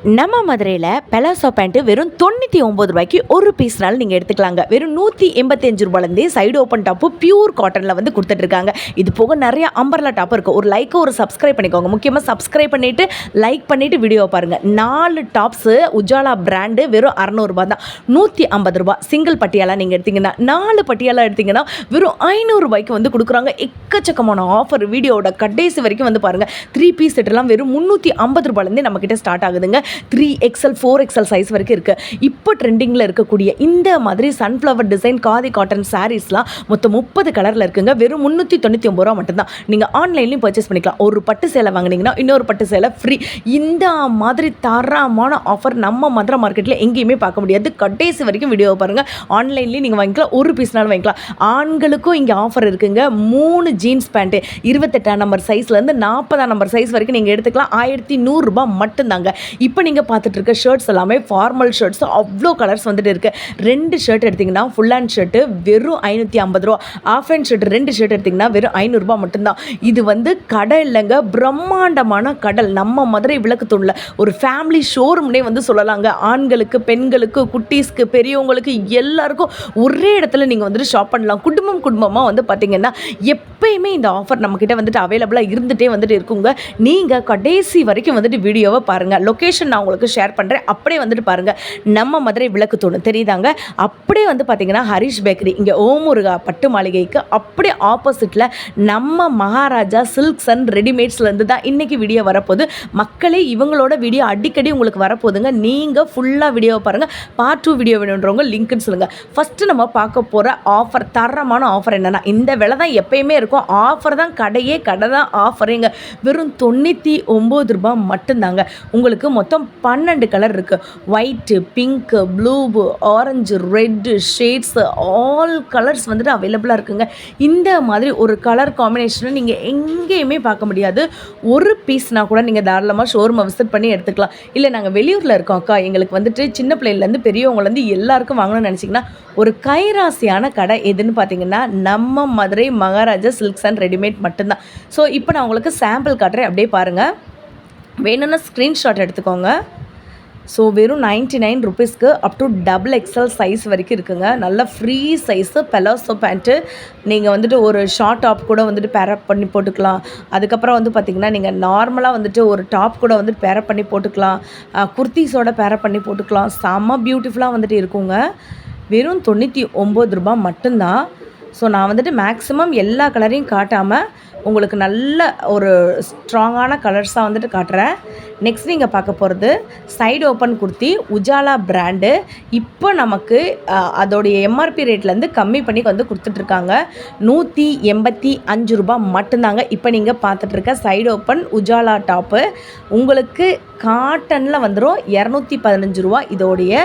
நம்ம மதுரையில் palazzo pant வெறும் 99 ரூபாய்க்கு ஒரு பீஸ்னாலும் நீங்கள் எடுத்துக்கலாங்க. வெறும் 185 ரூபாயிலேருந்தே சைடு ஓப்பன் டாப்பு பியூர் காட்டனில் வந்து கொடுத்துட்ருக்காங்க. இது போக நிறைய அம்பர்லா டாப் இருக்குது. ஒரு லைக்கு ஒரு சப்ஸ்கிரைப் பண்ணிக்கோங்க. முக்கியமாக சப்ஸ்கிரைப் பண்ணிவிட்டு லைக் பண்ணிவிட்டு வீடியோ பாருங்கள். 4 டாப்ஸு உஜாலா பிராண்டு வெறும் 600 ரூபா தான். 150 ரூபா சிங்கிள் பட்டியாலா நீங்கள் எடுத்திங்கன்னா, 4 பட்டியாலா எடுத்திங்கன்னா வெறும் 500 ரூபாய்க்கு வந்து கொடுக்குறாங்க. எக்கச்சக்கமான ஆஃபர். வீடியோட கடைசி வரைக்கும் வந்து பாருங்கள். 3 பீஸ் செட்டெல்லாம் வெறும் 350 ரூபாயிலேருந்தே நம்மக்கிட்ட ஸ்டார்ட் ஆகுதுங்க. 3XL 4XL சைஸ் வரைக்கும் இருக்குது. இப்போ ட்ரெண்டிங்கில் இருக்கக்கூடிய இந்த மாதிரி சன்ஃப்ளவர் டிசைன் காதி காட்டன் சாரீஸ்லாம் மொத்தம் 30 கலரில் இருக்குங்க. வெறும் 399 ரூபா மட்டும்தான். நீங்கள் ஆன்லைன்லையும் பர்ச்சேஸ் பண்ணிக்கலாம். ஒரு பட்டு சேலை வாங்கினீங்கன்னா இன்னொரு பட்டு சேலை ஃப்ரீ. இந்த மாதிரி தரமான ஆஃபர் நம்ம மதுரை மார்க்கெட்டில் எங்கேயுமே பார்க்க முடியாது. கடைசி வரைக்கும் வீடியோவை பாருங்கள். ஆன்லைன்லேயும் நீங்கள் வாங்கிக்கலாம், ஒரு பீஸ்னாலும் வாங்கிக்கலாம். ஆண்களுக்கும் இங்கே ஆஃபர் இருக்குங்க. 3 ஜீன்ஸ் பேண்ட்டு 28ஆம் நம்பர் சைஸ்லேருந்து 40ஆம் நம்பர் சைஸ் வரைக்கும் நீங்கள் எடுத்துக்கலாம். 1100 ரூபா மட்டும்தாங்க. இப்போ நீங்கள் பார்த்துட்டு இருக்க ஷர்ட்ஸ் எல்லாமே ஃபார்மல் ஷர்ட்ஸ். அவ்வளோ கலர்ஸ் வந்துட்டு இருக்குது. 2 ஷர்ட் எடுத்திங்கன்னா ஃபுல் ஹேண்ட் ஷர்ட்டு வெறும் 550 ரூபா. ஆஃப் ஹேண்ட் ஷர்ட் 2 ஷர்ட் எடுத்திங்கன்னா வெறும் 500 ரூபா மட்டும்தான். இது வந்து கடை இல்லைங்க, பிரம்மாண்டமான கடல். நம்ம மதுரை விளக்கு தூணில் ஒரு ஃபேமிலி ஷோரூம்னே வந்து சொல்லலாங்க. ஆண்களுக்கு, பெண்களுக்கு, குட்டீஸ்க்கு, பெரியவங்களுக்கு எல்லாருக்கும் ஒரே இடத்துல நீங்கள் வந்துட்டு ஷாப் பண்ணலாம். குடும்பமாக வந்து பார்த்திங்கன்னா எப்பயுமே இந்த ஆஃபர் நம்மக்கிட்ட வந்துட்டு அவைலபிளாக இருந்துகிட்டே வந்துட்டு இருக்குங்க. நீங்கள் கடைசி வரைக்கும் வந்துட்டு வீடியோவை பாருங்கள். லொக்கேஷன் நான் உங்களுக்கு ஷேர் பண்ணுறேன். அப்படியே வந்துட்டு பாருங்கள். நம்ம மதுரை விளக்கு தூண் தெரியுதாங்க. அப்படியே வந்து பார்த்திங்கன்னா ஹரிஷ் பேக்கரி இங்கே ஓமுருகா பட்டு மாளிகைக்கு அப்படியே ஆப்போசிட்டில் நம்ம மகாராஜா சில்க்ஸ் அண்ட் ரெடிமேட்ஸ்லேருந்து தான் இன்றைக்கி வீடியோ வரப்போகுது. மக்களே இவங்களோட வீடியோ அடிக்கடி உங்களுக்கு வரப்போகுதுங்க. நீங்கள் ஃபுல்லாக வீடியோவை பாருங்கள். பார்ட் 2 வீடியோ வேணுன்றவங்க லிங்க்குன்னு சொல்லுங்கள். ஃபஸ்ட்டு நம்ம பார்க்க போகிற ஆஃபர், தரமான ஆஃபர் என்னென்னா, இந்த விலை தான் எப்பயுமே இருக்கும். ஆஃபர் தான் கடை தான் ஆஃபருங்க. வெறும் 99 ரூபா மட்டும்தாங்க. உங்களுக்கு மொத்தம் 12 கலர் இருக்குது. White, pink, blue, orange, red shades, all colours வந்துட்டு அவைலபிளாக இருக்குங்க. இந்த மாதிரி ஒரு கலர் காம்பினேஷனை நீங்கள் எங்கேயுமே பார்க்க முடியாது. ஒரு பீஸ்னால் கூட நீங்கள் தாராளமாக ஷோரூமை விசிட் பண்ணி எடுத்துக்கலாம். இல்லை நாங்கள் வெளியூரில் இருக்கோம் அக்கா, எங்களுக்கு வந்துட்டு சின்ன பிள்ளைலேருந்து பெரியவங்கலேருந்து எல்லாருக்கும் வாங்கணும்னு நினச்சிங்கன்னா ஒரு கைராசியான கடை எதுன்னு பார்த்தீங்கன்னா நம்ம Madurai Maharaja silks and readymade மட்டும்தான். ஸோ இப்போ நான் உங்களுக்கு சாம்பிள் காட்டுறேன், அப்படியே பாருங்கள். வேணும்னா ஸ்க்ரீன்ஷாட் எடுத்துக்கோங்க. ஸோ வெறும் 99 ருபீஸ்க்கு அப் டு XXL சைஸ் வரைக்கும் இருக்குங்க. நல்ல ஃப்ரீ சைஸு பெலாசோ பேண்ட்டு. நீங்கள் வந்துட்டு ஒரு ஷார்ட் டாப் கூட வந்துட்டு பேரப் பண்ணி போட்டுக்கலாம். அதுக்கப்புறம் வந்து பார்த்திங்கன்னா நீங்கள் நார்மலாக வந்துட்டு ஒரு டாப் கூட வந்துட்டு பேரப் பண்ணி போட்டுக்கலாம். குர்த்திஸோட பேரப் பண்ணி போட்டுக்கலாம். செம்ம பியூட்டிஃபுல்லாக வந்துட்டு இருக்குங்க. வெறும் 99 ரூபா மட்டும்தான். ஸோ நான் வந்துட்டு மேக்ஸிமம் எல்லா கலரையும் காட்டாமல் உங்களுக்கு நல்ல ஒரு ஸ்ட்ராங்கான கலர்ஸாக வந்துட்டு காட்டுறேன். நெக்ஸ்ட் நீங்கள் பார்க்க போகிறது side open kurti Ujala brand. இப்போ நமக்கு அதோடைய எம்ஆர்பி ரேட்லேருந்து கம்மி பண்ணி வந்து கொடுத்துட்ருக்காங்க. 185 ரூபா மட்டும்தாங்க. இப்போ நீங்கள் பார்த்துட்ருக்க சைடு ஓப்பன் உஜாலா டாப்பு உங்களுக்கு காட்டனில் வந்துடும் 215 ரூபா. இதோடைய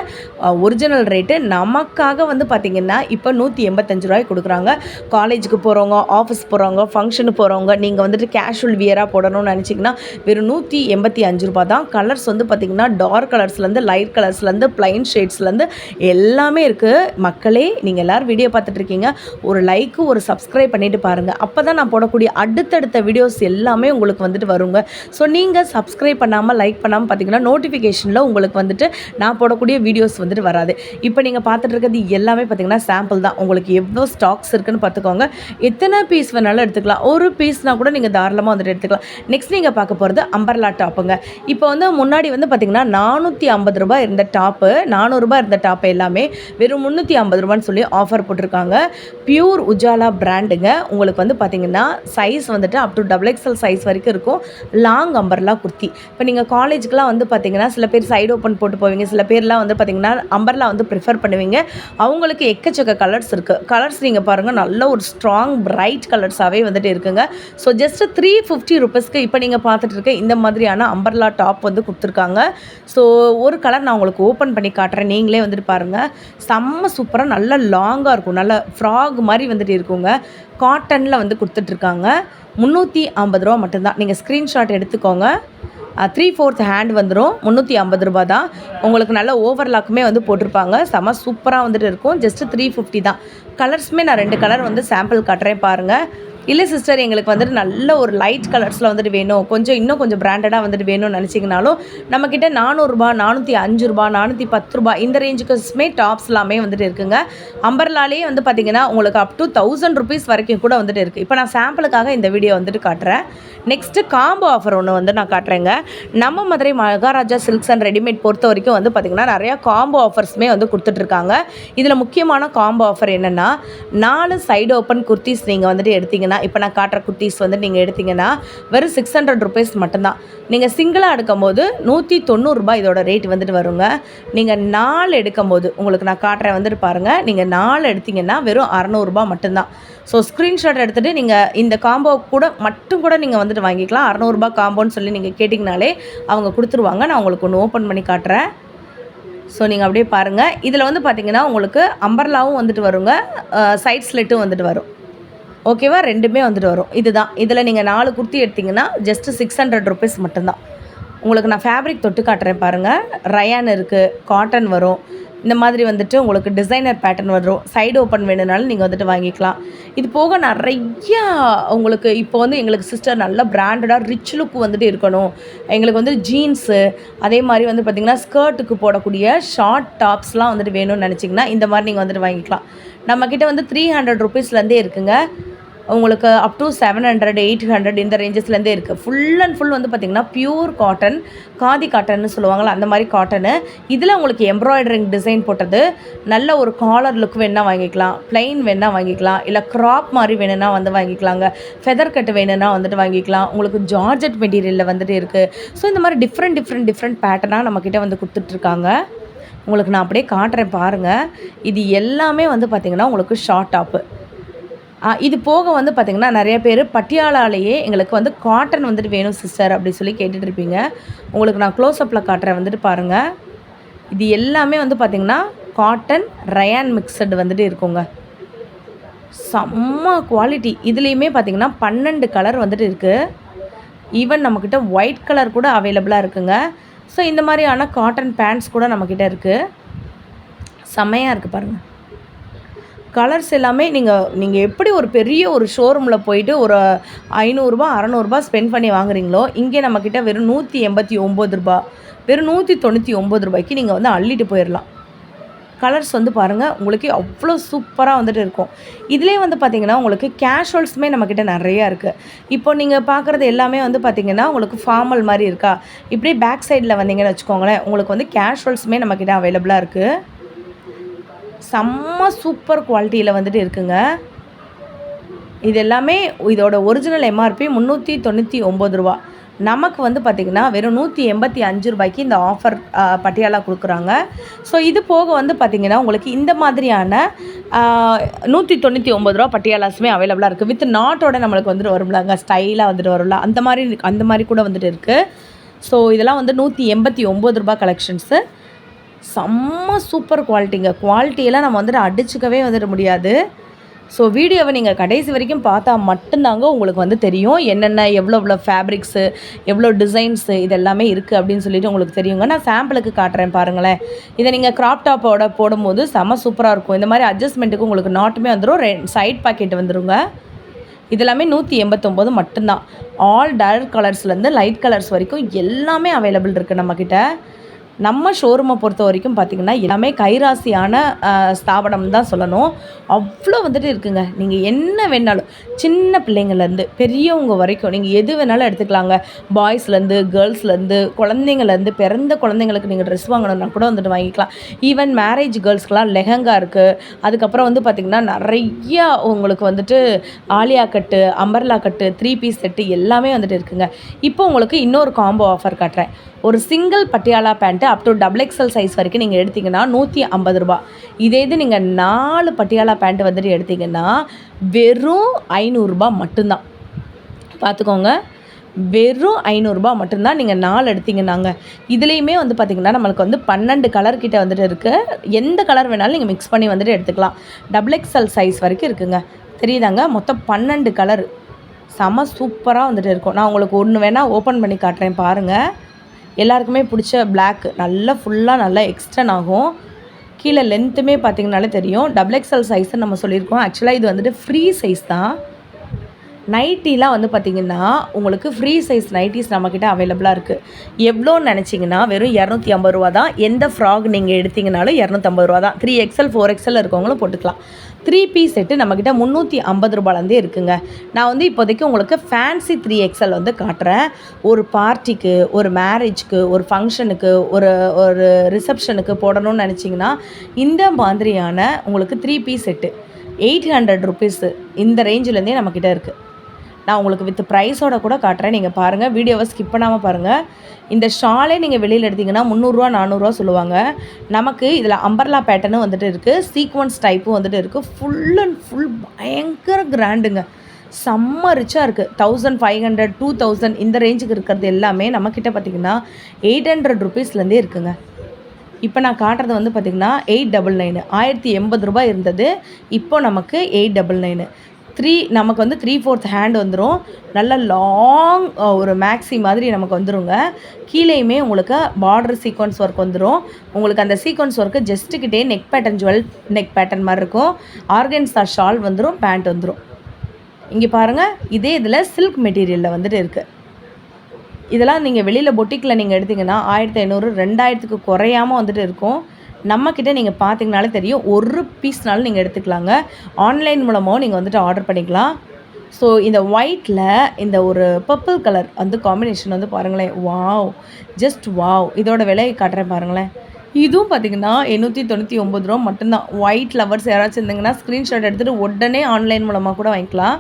ஒரிஜினல் ரேட்டு. நமக்காக வந்து பார்த்திங்கன்னா இப்போ 185 ரூபாய்க்கு கொடுக்குறாங்க. காலேஜுக்கு போகிறவங்க, ஆஃபீஸ் போகிறவங்க, ஃபங்க்ஷனுக்கு போகிறவங்க, நீங்கள் வந்துட்டு கேஷுவல் வியராக போடணும்னு நினச்சிங்கன்னா வெறும் 185 ரூபா தான். கலர்ஸ் வந்து பார்த்திங்கன்னா டார்க் கலர்ஸ்லேருந்து லைட் கலர்ஸ்லேருந்து ப்ளைன் ஷேட்ஸ்லேருந்து எல்லாமே இருக்குது. மக்களே நீங்கள் எல்லோரும் வீடியோ பார்த்துட்ருக்கீங்க, ஒரு லைக்கு ஒரு சப்ஸ்கிரைப் பண்ணிவிட்டு பாருங்கள். அப்போ தான் நான் போடக்கூடிய அடுத்தடுத்த வீடியோஸ் எல்லாமே உங்களுக்கு வந்துட்டு வருங்க. ஸோ நீங்கள் சப்ஸ்கிரைப் பண்ணாமல் லைக் பண்ணாமல் பார்த்தீங்கன்னா நோட்டிஃபிகேஷனில் உங்களுக்கு வந்துட்டு நான் போடக்கூடிய வீடியோஸ் வந்துட்டு வராது. இப்போ நீங்கள் பார்த்துட்டு இருக்கிறது எல்லாமே பார்த்தீங்கன்னா சாம்பிள் தான். உங்களுக்கு எவ்வளோ ஸ்டாக்ஸ் இருக்குன்னு பார்த்துக்கோங்க. எத்தனை பீஸ் வேணாலும் எடுத்துக்கலாம். ஒரு பீஸ்னால் கூட நீங்கள் தாராளமாக வந்துட்டு எடுத்துக்கலாம். நெக்ஸ்ட் நீங்கள் பார்க்க போகிறது அம்பர்லா டாப்புங்க. இப்போ வந்து முன்னாடி வந்து பார்த்திங்கன்னா 450 ரூபா இருந்த டாப்பு, 400 ரூபா இருந்த டாப்பு எல்லாமே வெறும் 350 ரூபான்னு சொல்லி ஆஃபர் போட்டிருக்காங்க. பியூர் உஜாலா பிராண்டுங்க. உங்களுக்கு வந்து பார்த்திங்கன்னா சைஸ் வந்துட்டு அப் டு XXL சைஸ் வரைக்கும் இருக்கும். Long umbrella kurti. இப்போ நீங்கள் காலேஜுக்குலாம் வந்து பார்த்திங்கன்னா சில பேர் சைடு ஓப்பன் போட்டு போவீங்க, சில பேர்லாம் வந்து பார்த்திங்கன்னா அம்பர்லா வந்து ப்ரிஃபர் பண்ணுவீங்க. அவங்களுக்கு எக்கச்சக்க கலர்ஸ் இருக்குது. கலர்ஸ் நீங்கள் பாருங்கள், நல்ல ஒரு ஸ்ட்ராங் பிரைட் கலர்ஸாகவே வந்துட்டு இருக்குங்க. ஸோ ஜஸ்ட் 350 ருபீஸ்க்கு இப்போ நீங்கள் பார்த்துட்டு இருக்க இந்த மாதிரியான அம்பர்லா டாப் வந்து கொடுத்துருக்காங்க. ஸோ ஒரு கலர் நான் உங்களுக்கு ஓப்பன் பண்ணி காட்டுறேன், நீங்களே வந்துட்டு பாருங்கள். செம்ம சூப்பராக நல்ல லாங்காக இருக்கும், நல்ல ஃப்ராக் மாதிரி வந்துட்டு இருக்குங்க. காட்டனில் வந்து கொடுத்துட்ருக்காங்க. 350 ரூபா மட்டும்தான். நீங்கள் ஸ்க்ரீன்ஷாட் எடுத்துக்கோங்க. 3/4 ஹேண்ட் வந்துடும். 350 ரூபா தான். உங்களுக்கு நல்ல ஓவர்லாக்குமே வந்து போட்டிருப்பாங்க. செம்ம சூப்பராக வந்துட்டு இருக்கும். ஜஸ்ட்டு 350 தான். கலர்ஸுமே நான் 2 கலர் வந்து சாம்பிள் காட்டுறேன் பாருங்கள். இல்லை சிஸ்டர், எங்களுக்கு வந்துட்டு நல்ல ஒரு லைட் கலர்ஸில் வந்துட்டு வேணும், இன்னும் கொஞ்சம் பிராண்டடாக வந்துட்டு வேணும்னு நினச்சிங்கனாலும் நம்மக்கிட்ட ரூ. 400, ரூ. 405, ரூ. 410 இந்த ரேஞ்சுக்குமே டாப்ஸ் எல்லாமே வந்துட்டு இருக்குங்க. அம்பர்லாலே வந்து பார்த்திங்கன்னா உங்களுக்கு அப் டு ₹1000 வரைக்கும் கூட வந்துட்டு இருக்குது. இப்போ நான் சாம்பிளுக்காக இந்த வீடியோ வந்துட்டு காட்டுறேன். நெக்ஸ்ட்டு காம்போ ஆஃபர் ஒன்று வந்து நான் காட்டுறேங்க. நம்ம Madurai Maharaja silks and readymade பொறுத்த வரைக்கும் வந்து பார்த்திங்கன்னா நிறையா காம்போ ஆஃபர்ஸுமே வந்து கொடுத்துட்ருக்காங்க. இதில் முக்கியமான காம்போ ஆஃபர் என்னென்னா 4 சைடு ஓப்பன் குர்த்திஸ் நீங்கள் வந்துட்டு எடுத்திங்கன்னா, இப்போ நான் காட்டுற குர்த்திஸ் வந்து நீங்கள் எடுத்திங்கன்னா வெறும் ₹600 மட்டும்தான். நீங்கள் சிங்கிளாக எடுக்கும்போது ₹190 இதோட ரேட் வந்துட்டு வருங்க. நீங்கள் 4 எடுக்கும்போது உங்களுக்கு நான் காட்டுறேன் வந்துட்டு பாருங்கள். நீங்கள் 4 எடுத்திங்கன்னா வெறும் ₹600 மட்டும்தான். ஸோ ஸ்க்ரீன்ஷாட் எடுத்துகிட்டு நீங்கள் இந்த காம்போ கூட நீங்கள் வந்துட்டு வாங்கிக்கலாம். ₹600 காம்போன்னு சொல்லி நீங்கள் கேட்டிங்கனாலே அவங்க கொடுத்துருவாங்க. நான் உங்களுக்கு ஒன்று ஓப்பன் பண்ணி காட்டுறேன். ஸோ நீங்கள் அப்படியே பாருங்கள். இதில் வந்து பார்த்திங்கன்னா உங்களுக்கு அம்பர்லாவும் வந்துட்டு வருங்க, சைட் ஸ்லிட்டும் வந்துட்டு வரும். ஓகேவா, ரெண்டுமே வந்துட்டு வரும். இதுதான், இதில் நீங்கள் 4 குர்த்தி எடுத்திங்கன்னா ஜஸ்ட்டு ₹600 மட்டும்தான். உங்களுக்கு நான் ஃபேப்ரிக் தொட்டு காட்டுறேன் பாருங்கள். ரயான் இருக்குது, காட்டன் வரும், இந்த மாதிரி வந்துட்டு உங்களுக்கு டிசைனர் பேட்டர்ன் வரும். சைடு ஓப்பன் வேணுனாலும் நீங்கள் வந்துட்டு வாங்கிக்கலாம். இது போக நிறையா உங்களுக்கு இப்போ வந்து எங்களுக்கு சிஸ்டர் நல்ல பிராண்டடாக ரிச் லுக் வந்துட்டு இருக்கணும், எங்களுக்கு வந்து ஜீன்ஸு அதே மாதிரி வந்து பார்த்திங்கன்னா ஸ்கர்ட்டுக்கு போடக்கூடிய ஷார்ட் டாப்ஸ்லாம் வந்துட்டு வேணும்னு நினச்சிங்கன்னா இந்த மாதிரி நீங்கள் வந்துட்டு வாங்கிக்கலாம். நம்மக்கிட்ட வந்து ₹300 இருக்குங்க. உங்களுக்கு அப் டு 700, 800 இந்த ரேஞ்சஸ்லேருந்தே இருக்குது. ஃபுல் அண்ட் ஃபுல் வந்து பார்த்திங்கன்னா பியூர் காட்டன், காதி காட்டன்னு சொல்லுவாங்களா அந்த மாதிரி காட்டனு. இதில் உங்களுக்கு எம்ப்ராய்டரிங் டிசைன் போட்டது, நல்ல ஒரு காலர் லுக் வேணால் வாங்கிக்கலாம், ப்ளைன் வேணால் வாங்கிக்கலாம், இல்லை க்ராப் மாதிரி வேணும்னா வந்து வாங்கிக்கலாங்க, ஃபெதர் கட் வேணும்னா வந்துட்டு வாங்கிக்கலாம். உங்களுக்கு ஜார்ஜெட் மெட்டீரியலில் வந்துட்டு இருக்குது. ஸோ இந்த மாதிரி டிஃப்ரெண்ட் பேட்டர்னாக நம்மக்கிட்ட வந்து கொடுத்துட்ருக்காங்க. உங்களுக்கு நான் அப்படியே காட்டுறேன் பாருங்கள். இது எல்லாமே வந்து பார்த்திங்கன்னா உங்களுக்கு ஷார்ட் டாப்பு. இது போக வந்து பார்த்திங்கன்னா நிறைய பேர் பட்டியாலாலேயே எங்களுக்கு வந்து காட்டன் வந்துட்டு வேணும் சிஸ்டர் அப்படி சொல்லி கேட்டுட்ருப்பீங்க. உங்களுக்கு நான் க்ளோஸ்அப்பில் காட்டுறேன் வந்துட்டு பாருங்கள். இது எல்லாமே வந்து பார்த்திங்கன்னா காட்டன் ரயான் மிக்சடு வந்துட்டு இருக்குங்க. செம்ம குவாலிட்டி. இதுலேயுமே பார்த்திங்கன்னா 12 கலர் வந்துட்டு இருக்குது. ஈவன் நம்மக்கிட்ட ஒயிட் கலர் கூட அவைலபிளாக இருக்குங்க. ஸோ இந்த மாதிரியான காட்டன் பேண்ட்ஸ் கூட நம்மக்கிட்ட இருக்குது. செம்மையாக இருக்குது பாருங்கள். கலர்ஸ் எல்லாமே நீங்கள் எப்படி ஒரு பெரிய ஒரு ஷோரூமில் போயிட்டு ஒரு ₹500, ₹600 ஸ்பெண்ட் பண்ணி வாங்குறீங்களோ, இங்கே நம்மக்கிட்ட வெறும் ₹189, வெறும் ₹199 நீங்கள் வந்து அள்ளிட்டு போயிடலாம். கலர்ஸ் வந்து பாருங்கள், உங்களுக்கு அவ்வளோ சூப்பராக வந்துட்டு இருக்கும். இதிலே வந்து பார்த்திங்கன்னா உங்களுக்கு கேஷுவல்ஸுமே நம்மக்கிட்ட நிறையா இருக்குது. இப்போ நீங்கள் பார்க்குறது எல்லாமே வந்து பார்த்திங்கன்னா உங்களுக்கு ஃபார்மல் மாதிரி இருக்கா, இப்படி பேக் சைடில் வந்தீங்கன்னு வச்சுக்கோங்களேன், உங்களுக்கு வந்து கேஷுவல்ஸுமே நம்மக்கிட்ட அவைலபிளாக இருக்குது. செம்ம சூப்பர் குவாலிட்டியில் வந்துட்டு இருக்குங்க. இது எல்லாமே இதோட ஒரிஜினல் எம்ஆர்பி ₹399. நமக்கு வந்து பார்த்திங்கன்னா வெறும் ₹185 இந்த ஆஃபர் பட்டியாலா கொடுக்குறாங்க. ஸோ இது போக வந்து பார்த்திங்கன்னா உங்களுக்கு இந்த மாதிரியான ₹199 பட்டியாலாஸுமே அவைலபிளாக இருக்குது. வித் நாட்டோட நம்மளுக்கு வந்துட்டு வரும்லாங்க, ஸ்டைலாக வந்துட்டு வரும்ல, அந்த மாதிரி கூட வந்துட்டு இருக்குது. ஸோ இதெல்லாம் வந்து ₹189 கலெக்ஷன்ஸு. செம்ம சூப்பர் குவாலிட்டிங்க. குவாலிட்டியெல்லாம் நம்ம வந்துட்டு அடிச்சுக்கவே வந்துட முடியாது. ஸோ வீடியோவை நீங்கள் கடைசி வரைக்கும் பார்த்தா மட்டும்தாங்க உங்களுக்கு வந்து தெரியும் என்னென்ன எவ்வளோ ஃபேப்ரிக்ஸு, எவ்வளோ டிசைன்ஸு இது எல்லாமே இருக்குது அப்படின்னு சொல்லிட்டு உங்களுக்கு தெரியுங்க. நான் சாம்பிளுக்கு காட்டுறேன் பாருங்களேன். இதை நீங்கள் க்ராப் டாப்போட போடும்போது செம்ம சூப்பராக இருக்கும். இந்த மாதிரி அட்ஜஸ்ட்மெண்ட்டுக்கு உங்களுக்கு நாட்டுமே வந்துடும், சைட் பாக்கெட் வந்துடுங்க. இதெல்லாமே ₹189 மட்டும்தான். ஆல் டார்க் கலர்ஸ்லேருந்து லைட் கலர்ஸ் வரைக்கும் எல்லாமே அவைலபிள் இருக்குது நம்மக்கிட்ட. நம்ம ஷோரூமை பொறுத்த வரைக்கும் பார்த்திங்கன்னா எல்லாமே கைராசியான ஸ்தாபனம் தான் சொல்லணும். அவ்வளோ வந்துட்டு இருக்குங்க. நீங்கள் என்ன வேணாலும், சின்ன பிள்ளைங்கள்லேருந்து பெரியவங்க வரைக்கும் நீங்கள் எது வேணாலும் எடுத்துக்கலாங்க. பாய்ஸ்லேருந்து கேர்ள்ஸ்லேருந்து குழந்தைங்கள்லேருந்து பிறந்த குழந்தைங்களுக்கு நீங்கள் ட்ரெஸ் வாங்கணுன்னா கூட வந்துட்டு வாங்கிக்கலாம். ஈவன் மேரேஜ் கேர்ள்ஸ்க்கெலாம் லெஹங்கா இருக்குது. அதுக்கப்புறம் வந்து பார்த்திங்கன்னா நிறையா உங்களுக்கு வந்துட்டு ஆலியா கட்டு, அம்பர்லா கட்டு, 3 பீஸ் செட்டு எல்லாமே வந்துட்டு இருக்குங்க. இப்போ உங்களுக்கு இன்னொரு காம்போ ஆஃபர் காட்டுறேன். ஒரு single Patiala pant up to XXL size வரைக்கும் நீங்கள் எடுத்திங்கன்னா ₹150. இதே இது நீங்கள் 4 பட்டியாலா பேண்ட்டு வந்துட்டு எடுத்திங்கன்னா வெறும் ₹500 மட்டும்தான். பார்த்துக்கோங்க, வெறும் ₹500 மட்டும்தான். நீங்கள் 4 எடுத்திங்கன்னாங்க. இதுலேயுமே வந்து பார்த்திங்கன்னா நம்மளுக்கு வந்து 12 கலர் கிட்ட வந்துட்டு இருக்குது. எந்த கலர் வேணாலும் நீங்கள் மிக்ஸ் பண்ணி வந்துட்டு எடுத்துக்கலாம். XXL சைஸ் வரைக்கும் இருக்குங்க. தெரியுதாங்க, மொத்தம் 12 கலர். செம சூப்பராக வந்துட்டு இருக்கும். நான் உங்களுக்கு ஒன்று வேணால் ஓப்பன் பண்ணி காட்டுறேன் பாருங்கள். எல்லாருக்குமே பிடிச்ச பிளாக் நல்லா ஃபுல்லாக நல்லா எக்ஸ்டன் ஆகும். கீழே லென்த்துமே பார்த்திங்கனாலே தெரியும். XXL சைஸ்ன்னு நம்ம சொல்லியிருக்கோம். ஆக்சுவலாக இது வந்துட்டு ஃப்ரீ சைஸ் தான். நைட்டிலாம் வந்து பார்த்திங்கன்னா உங்களுக்கு ஃப்ரீ சைஸ் நைட்டிஸ் நம்மக்கிட்ட அவைலபிளாக இருக்குது. எவ்வளோன்னு நினச்சிங்கன்னா வெறும் 250 ரூபா தான். எந்த ஃப்ராக் நீங்கள் எடுத்திங்கனாலும் 250 ரூபா தான். 3XL 4XL இருக்கவங்களும் போட்டுக்கலாம். 3 பீஸ் செட்டு நம்மக்கிட்ட 350 ரூபாலேருந்தே இருக்குங்க. நான் வந்து இப்போதைக்கு உங்களுக்கு ஃபேன்சி 3XL வந்து காட்டுறேன். ஒரு பார்ட்டிக்கு, ஒரு மேரேஜ்க்கு, ஒரு ஃபங்க்ஷனுக்கு, ஒரு ஒரு ரிசப்ஷனுக்கு போடணும்னு நினச்சிங்கன்னா இந்த மாதிரியான உங்களுக்கு 3 பீஸ் செட்டு 800 ருபீஸு இந்த ரேஞ்சிலேருந்தே நம்மக்கிட்ட இருக்குது. நான் உங்களுக்கு வித் ப்ரைஸோட கூட காட்டுறேன். நீங்கள் பாருங்கள், வீடியோவை ஸ்கிப் பண்ணாமல் பாருங்கள். இந்த ஷாலே நீங்கள் வெளியில் எடுத்திங்கன்னா 300 400 சொல்லுவாங்க. நமக்கு இதில் அம்பர்லா பேட்டர்னும் வந்துட்டு இருக்குது, சீக்வன்ஸ் டைப்பும் வந்துட்டு இருக்குது. ஃபுல் அண்ட் ஃபுல் பயங்கர கிராண்டுங்க. செம்ம ரிச்சாக இருக்குது. 1500 2000 இந்த ரேஞ்சுக்கு இருக்கிறது எல்லாமே நம்மக்கிட்ட பார்த்திங்கன்னா 800 ருபீஸ்லேருந்தே இருக்குங்க. இப்போ நான் காட்டுறது வந்து பார்த்திங்கன்னா 899 1080 ரூபாய் இருந்தது. இப்போ நமக்கு 899 நமக்கு வந்து 3/4 ஹேண்ட் வந்துடும். நல்ல லாங் ஒரு மேக்ஸி மாதிரி நமக்கு வந்துடுங்க. கீழேயுமே உங்களுக்கு பார்டர் சீக்வன்ஸ் ஒர்க் வந்துடும். உங்களுக்கு அந்த சீக்வன்ஸ் ஒர்க்கு ஜஸ்ட்டுக்கிட்டே neck pattern jewel neck pattern மாதிரி இருக்கும். ஆர்கன்ஸா ஷால் வந்துடும், பேண்ட் வந்துடும். இங்கே பாருங்கள், இதே இதில் சில்க் மெட்டீரியலில் வந்துட்டு இருக்குது. இதெல்லாம் நீங்கள் வெளியில் பொட்டிக்கில் நீங்கள் எடுத்திங்கன்னா 1500 2000க்கு குறையாமல் வந்துட்டு இருக்கும். நம்மக்கிட்ட நீங்கள் பார்த்தீங்கனாலே தெரியும், ஒரு பீஸ்னாலும் நீங்கள் எடுத்துக்கலாங்க. ஆன்லைன் மூலமாகவும் நீங்கள் வந்துட்டு ஆர்டர் பண்ணிக்கலாம். ஸோ இந்த ஒயிட்டில் இந்த ஒரு பர்பிள் கலர் வந்து காம்பினேஷன் வந்து பாருங்களேன், வாவ், ஜஸ்ட் வாவ். இதோட விலையை காட்டுறேன் பாருங்களேன். இதுவும் பார்த்திங்கன்னா 899 ரூபா மட்டும்தான். ஒயிட் லவர்ஸ் யாராச்சும் இருந்தீங்கன்னா ஸ்க்ரீன்ஷாட் எடுத்துகிட்டு உடனே ஆன்லைன் மூலமாக கூட வாங்கிக்கலாம்.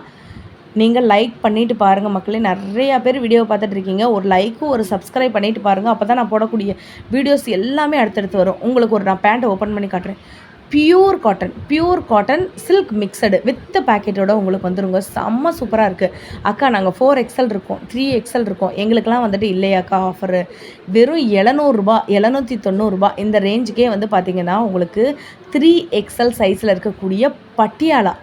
நீங்கள் லைக் பண்ணிவிட்டு பாருங்கள் மக்களே. நிறையா பேர் வீடியோ பார்த்துட்ருக்கீங்க. ஒரு லைக்கும் ஒரு சப்ஸ்கிரைப் பண்ணிவிட்டு பாருங்கள். அப்போ தான் நான் போடக்கூடிய வீடியோஸ் எல்லாமே அடுத்தடுத்து வரும். உங்களுக்கு நான் பேண்ட்டை ஓப்பன் பண்ணி காட்டுறேன். Pure cotton silk mixed with பேக்கெட்டோட உங்களுக்கு வந்துருங்க. செம்ம சூப்பராக இருக்குது. அக்கா நாங்கள் 4XL இருக்கோம், 3XL இருக்கோம், எங்களுக்கெல்லாம் வந்துட்டு இல்லையாக்கா ஆஃபரு. வெறும் 700 ரூபா 790 ரூபா இந்த ரேஞ்சுக்கே வந்து பார்த்திங்கன்னா உங்களுக்கு 3XL சைஸில் இருக்கக்கூடிய பட்டியாலா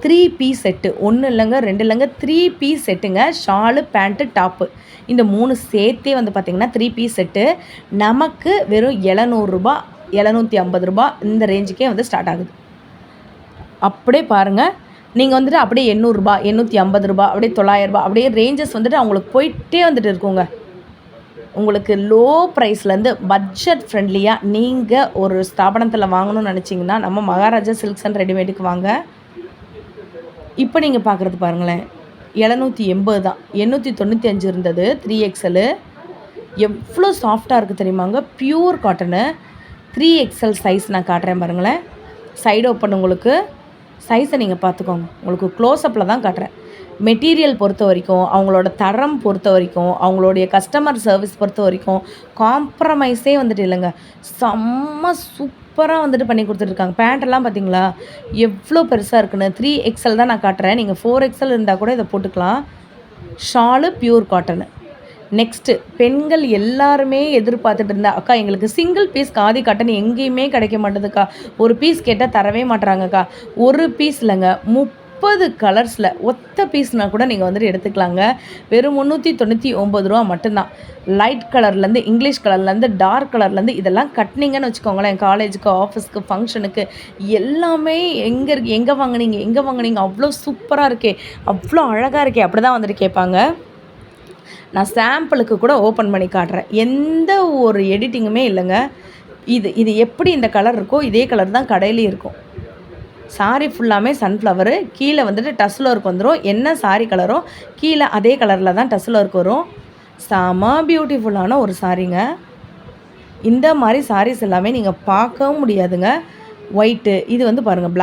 3 பீஸ் செட்டு, 1 இல்லைங்க 2 இல்லைங்க 3 பீஸ் செட்டுங்க. ஷாலு பேண்ட்டு டாப்பு இந்த 3 சேர்த்தே வந்து பார்த்திங்கன்னா 3 பீஸ் செட்டு நமக்கு வெறும் 700 ரூபா 750 ரூபா இந்த ரேஞ்சுக்கே வந்து ஸ்டார்ட் ஆகுது. அப்படியே பாருங்கள், நீங்கள் வந்துட்டு அப்படியே 800 ரூபா 850 ரூபா அப்படியே 900 ரூபா அப்படியே ரேஞ்சஸ் வந்துட்டு அவங்களுக்கு போயிட்டே வந்துட்டு இருக்குங்க. உங்களுக்கு லோ ப்ரைஸ்லேருந்து பட்ஜெட் ஃப்ரெண்ட்லியாக நீங்கள் ஒரு ஸ்தாபனத்தில் வாங்கணும்னு நினச்சிங்கன்னா நம்ம மகாராஜா சில்க்ஸ் அண்ட் ரெடிமேடுக்கு வாங்க. இப்போ நீங்கள் பார்க்குறது பாருங்களேன், 780 தான். 895 இருந்தது 3XL. எவ்வளோ சாஃப்டாக இருக்குது தெரியுமாங்க, பியூர் காட்டனு. 3XL சைஸ் நான் காட்டுறேன் பாருங்களேன். சைடு ஓப்பன் உங்களுக்கு சைஸை நீங்கள் பார்த்துக்கோங்க. உங்களுக்கு க்ளோஸ்அப்பில் தான் காட்டுறேன். மெட்டீரியல் பொறுத்த வரைக்கும், அவங்களோட தரம் பொறுத்த வரைக்கும், அவங்களுடைய கஸ்டமர் சர்வீஸ் பொறுத்த வரைக்கும் காம்ப்ரமைஸே வந்துட்டு இல்லைங்க. செம்ம சூப்பராக வந்துட்டு பண்ணி கொடுத்துட்ருக்காங்க. பேண்ட்டெல்லாம் பார்த்தீங்களா எவ்வளோ பெருசாக இருக்குன்னு. 3XL தான் நான் காட்டுறேன். நீங்கள் 4XL இருந்தால் கூட இதை போட்டுக்கலாம். Shalu pure cotton. நெக்ஸ்ட்டு பெண்கள் எல்லாருமே எதிர்பார்த்துட்டு இருந்தா, அக்கா எங்களுக்கு சிங்கிள் பீஸ் காதி காட்டன் எங்கேயுமே கிடைக்க மாட்டேதுக்கா, ஒரு பீஸ் கேட்டால் தரவே மாட்டுறாங்கக்கா. ஒரு பீஸ் இல்லைங்க, 30 கலர்ஸில் ஒத்த பீஸ்னால் கூட நீங்கள் வந்துட்டு எடுத்துக்கலாங்க. வெறும் 399 ரூபா மட்டும்தான். லைட் கலர்லேருந்து இங்கிலீஷ் கலர்லேருந்து டார்க் கலர்லேருந்து இதெல்லாம் கட்டினீங்கன்னு வச்சுக்கோங்களேன், காலேஜுக்கு ஆஃபீஸ்க்கு ஃபங்க்ஷனுக்கு எல்லாமே எங்கே வாங்கினீங்க அவ்வளோ சூப்பராக இருக்கே, அவ்வளோ அழகாக இருக்கே அப்படி தான் வந்துட்டு கேட்பாங்க. நான் சாம்பிளுக்கு கூட ஓப்பன் பண்ணி காட்டுறேன். எந்த ஒரு எடிட்டிங்குமே இல்லைங்க. இது எப்படி இந்த கலர் இருக்கோ இதே கலர் தான் கடையிலையும் இருக்கும். சாரி ஃபுல்லாமே சன்ஃப்ளவரு, கீழே வந்துட்டு டஸ்ஸில் ஒர்க் வந்துடும். என்ன சாரி கலரோ கீழே அதே கலரில் தான் டஸ்ஸில் ஒர்க் வரும். செம பியூட்டிஃபுல்லான ஒரு சாரீங்க. இந்த மாதிரி சாரீஸ் எல்லாமே நீங்கள் பார்க்கவும் முடியாதுங்க. ஒயிட்டு இது வந்து பாருங்கள்,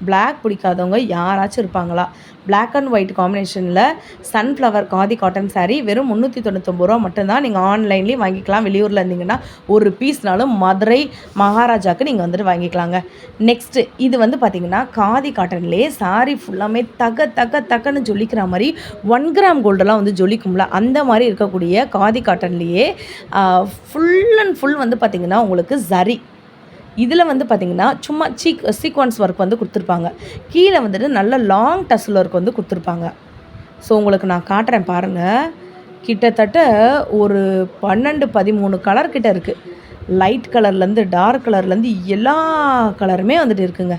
பிளாக் பிடிக்காதவங்க யாராச்சும் இருப்பாங்களா? பிளாக் அண்ட் ஒயிட் காம்பினேஷனில் சன்ஃப்ளவர் காதி காட்டன் சாரீ வெறும் 399 ரூபா மட்டும்தான். நீங்கள் ஆன்லைன்லேயும் வாங்கிக்கலாம். வெளியூரில் இருந்தீங்கன்னா ஒரு பீஸ்னாலும் மதுரை மகாராஜாவுக்கு நீங்கள் வந்துட்டு வாங்கிக்கலாங்க. நெக்ஸ்ட்டு இது வந்து பார்த்திங்கன்னா காதி காட்டன்லேயே சாரீ ஃபுல்லாமே தக்கன்னு ஜொலிக்கிற மாதிரி 1 கிராம் கோல்டெல்லாம் வந்து ஜொலிக்கும்ல, அந்த மாதிரி இருக்கக்கூடிய காதி காட்டன்லேயே ஃபுல் அண்ட் ஃபுல் வந்து பார்த்திங்கன்னா உங்களுக்கு ஜரி. இதில் வந்து பார்த்திங்கன்னா சும்மா சீக்வன்ஸ் ஒர்க் வந்து கொடுத்துருப்பாங்க. கீழே வந்துட்டு நல்ல லாங் டஸ்ஸில் ஒர்க் வந்து கொடுத்துருப்பாங்க. ஸோ உங்களுக்கு நான் காட்டுறேன் பாருங்கள். கிட்டத்தட்ட ஒரு 12-13 கலர் கிட்ட இருக்குது. லைட் கலர்லேருந்து டார்க் கலர்லேருந்து எல்லா கலருமே வந்துட்டு இருக்குங்க.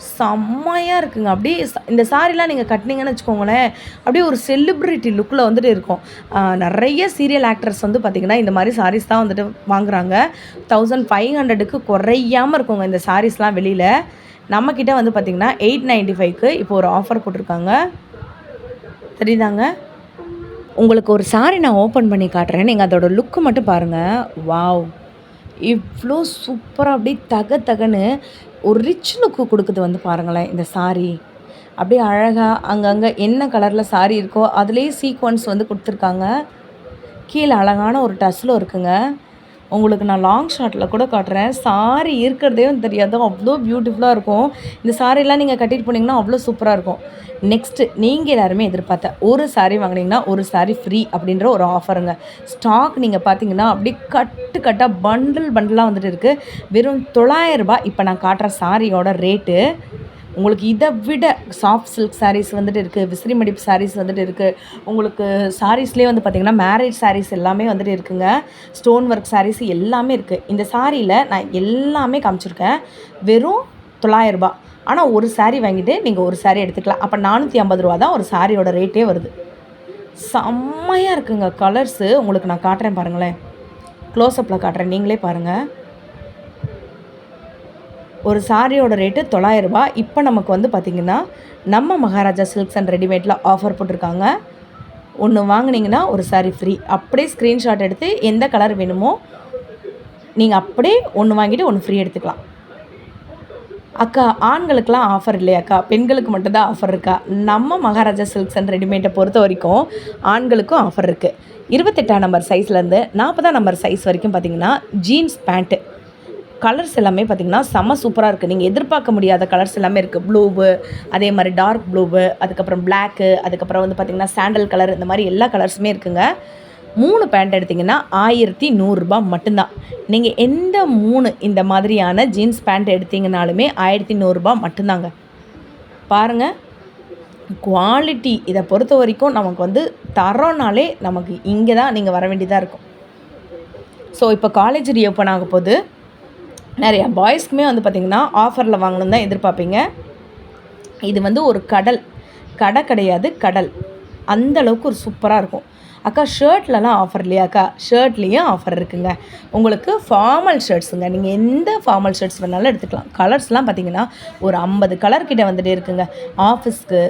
செம்மையாக இருக்குங்க. அப்படியே இந்த சாரீலாம் நீங்கள் கட்டினீங்கன்னு வச்சுக்கோங்களேன், அப்படியே ஒரு செலிப்ரிட்டி லுக்கில் வந்துட்டு இருக்கும். நிறைய சீரியல் ஆக்டர்ஸ் வந்து பார்த்திங்கன்னா இந்த மாதிரி சாரீஸ் தான் வந்துட்டு வாங்குறாங்க. 1500க்கு குறையாமல் இருக்குங்க இந்த சாரீஸ்லாம் வெளியில். நம்மக்கிட்ட வந்து பார்த்திங்கன்னா 895க்கு இப்போ ஒரு ஆஃபர் போட்டிருக்காங்க. தெரியுதாங்க? உங்களுக்கு ஒரு சாரி நான் ஓப்பன் பண்ணி காட்டுறேன். நீங்கள் அதோட லுக்கு மட்டும் பாருங்கள். வாவ்! இவ்வளோ சூப்பராக அப்படியே தகன்னு ஒரு ரிச் லுக்கு கொடுக்குது வந்து பாருங்களேன் இந்த சாரி. அப்படியே அழகாக அங்கங்கே என்ன கலரில் சாரி இருக்கோ அதுலேயே சீக்வன்ஸ் வந்து கொடுத்துருக்காங்க. கீழே அழகான ஒரு டஸ்லும் இருக்குங்க. உங்களுக்கு நான் லாங் ஷாட்டில் கூட காட்டுறேன். சாரி இருக்கிறதே தெரியாது, அவ்வளோ பியூட்டிஃபுல்லாக இருக்கும். இந்த சாரீலாம் நீங்கள் கட்டிட்டு போனீங்கன்னா அவ்வளோ சூப்பராக இருக்கும். நெக்ஸ்ட்டு நீங்கள் எல்லாருமே எதிர்பார்த்த ஒரு சாரீ வாங்கினீங்கன்னா ஒரு சாரீ ஃப்ரீ அப்படின்ற ஒரு ஆஃபருங்க. ஸ்டாக் நீங்கள் பார்த்தீங்கன்னா அப்படியே கட்டாக பண்டிலாக வந்துட்டு இருக்குது. வெறும் 900 ரூபாய். இப்போ நான் காட்டுற சாரியோட ரேட்டு. உங்களுக்கு இதை விட சாஃப்ட் சில்க் சாரீஸ் வந்துட்டு இருக்குது, விசிறி மடிப்பு சாரீஸ் வந்துட்டு இருக்குது. உங்களுக்கு சாரீஸ்லேயே வந்து பார்த்திங்கன்னா மேரேஜ் சாரீஸ் எல்லாமே வந்துட்டு இருக்குங்க. ஸ்டோன் ஒர்க் சாரீஸ் எல்லாமே இருக்குது. இந்த சாரியில் நான் எல்லாமே காமிச்சிருக்கேன். வெறும் 900 ரூபாய். ஆனால் ஒரு சாரீ வாங்கிட்டு நீங்கள் ஒரு சாரீ எடுத்துக்கலாம். அப்போ 450 ரூபா தான் ஒரு சாரியோட ரேட்டே வருது. செம்மையாக இருக்குங்க கலர்ஸு. உங்களுக்கு நான் காட்டுறேன் பாருங்களேன், க்ளோஸ்அப்பில் காட்டுறேன், நீங்களே பாருங்கள். ஒரு சாரியோட ரேட்டு 900 ரூபாய். இப்போ நமக்கு வந்து பார்த்திங்கன்னா நம்ம மகாராஜா சில்க்ஸ் அண்ட் ரெடிமேடில் ஆஃபர் போட்டிருக்காங்க. ஒன்று வாங்கினீங்கன்னா ஒரு சாரீ ஃப்ரீ. அப்படியே ஸ்க்ரீன்ஷாட் எடுத்து எந்த கலர் வேணுமோ நீங்கள் அப்படியே ஒன்று வாங்கிட்டு ஒன்று ஃப்ரீ எடுத்துக்கலாம். அக்கா, ஆண்களுக்கெலாம் ஆஃபர் இல்லையாக்கா, பெண்களுக்கு மட்டும்தான் ஆஃபர் இருக்கா? நம்ம மகாராஜா சில்க்ஸ் அண்ட் ரெடிமேட்டை பொறுத்த வரைக்கும் ஆண்களுக்கும் ஆஃபர் இருக்குது. 28ஆம் நம்பர் சைஸ்லேருந்து 40ஆம் நம்பர் சைஸ் வரைக்கும் பார்த்திங்கன்னா ஜீன்ஸ் பேண்ட்டு கலர்ஸ் எல்லாமே பார்த்திங்கன்னா செம்ம சூப்பராக இருக்குது. நீங்கள் எதிர்பார்க்க முடியாத கலர்ஸ் எல்லாமே இருக்குது. ப்ளூவு, அதே மாதிரி டார்க் ப்ளூவு, அதுக்கப்புறம் பிளாக்கு, அதுக்கப்புறம் வந்து பார்த்திங்கன்னா சாண்டல் கலர், இந்த மாதிரி எல்லா கலர்ஸுமே இருக்குங்க. 3 பேண்ட் எடுத்திங்கன்னா 1100 ரூபாய் மட்டும்தான். நீங்கள் எந்த 3 இந்த மாதிரியான ஜீன்ஸ் பேண்ட் எடுத்திங்கனாலுமே 1100 ரூபாய் மட்டும்தாங்க. பாருங்கள் குவாலிட்டி. இதை பொறுத்த வரைக்கும் நமக்கு வந்து தரோனாலே நமக்கு இங்கே தான் நீங்கள் வர வேண்டியதாக இருக்கும். ஸோ இப்போ காலேஜ் ரீஓப்பன் ஆக போகுது. நிறையா பாய்ஸ்க்குமே வந்து பார்த்திங்கன்னா ஆஃபரில் வாங்கணுன்னு தான் எதிர்பார்ப்பீங்க. இது வந்து ஒரு கடை கிடையாது, கடல். அந்தளவுக்கு ஒரு சூப்பராக இருக்கும். அக்கா, ஷர்ட்லலாம் ஆஃபர் இல்லையாக்கா? ஷர்ட்லேயும் ஆஃபர் இருக்குங்க. உங்களுக்கு ஃபார்மல் ஷர்ட்ஸுங்க, நீங்கள் எந்த ஃபார்மல் ஷர்ட்ஸ் வேணாலும் எடுத்துக்கலாம். கலர்ஸ்லாம் பார்த்திங்கன்னா ஒரு 50 கலர் கிட்ட வந்துகிட்டே இருக்குங்க. ஆஃபீஸ்க்கு,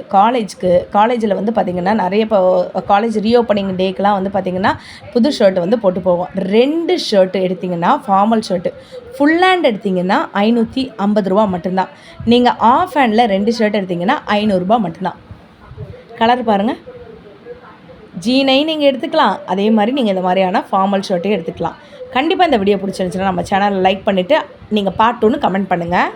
காலேஜில் வந்து பார்த்திங்கன்னா நிறைய இப்போ காலேஜ் ரீஓப்பனிங் டேக்கெலாம் வந்து பார்த்திங்கன்னா புது ஷர்ட் வந்து போட்டு போவோம். 2 ஷர்ட்டு எடுத்திங்கன்னா ஃபார்மல் ஷர்ட்டு, ஃபுல் ஹேண்ட் எடுத்திங்கன்னா 550 ரூபா மட்டும்தான். நீங்கள் ஆஃப் ஹேண்டில் 2 ஷர்ட் எடுத்திங்கன்னா 500 ரூபா மட்டும்தான். கலர் பாருங்கள். ஜீனை நீங்கள் எடுத்துக்கலாம், அதே மாதிரி நீங்கள் இந்த மாதிரியான ஃபார்மல் ஷர்ட்டையும் எடுத்துக்கலாம். கண்டிப்பாக இந்த வீடியோ பிடிச்சிருந்துச்சுன்னா நம்ம சேனலை லைக் பண்ணிவிட்டு நீங்கள் பார்ட் 2ன்னு கமெண்ட் பண்ணுங்கள்.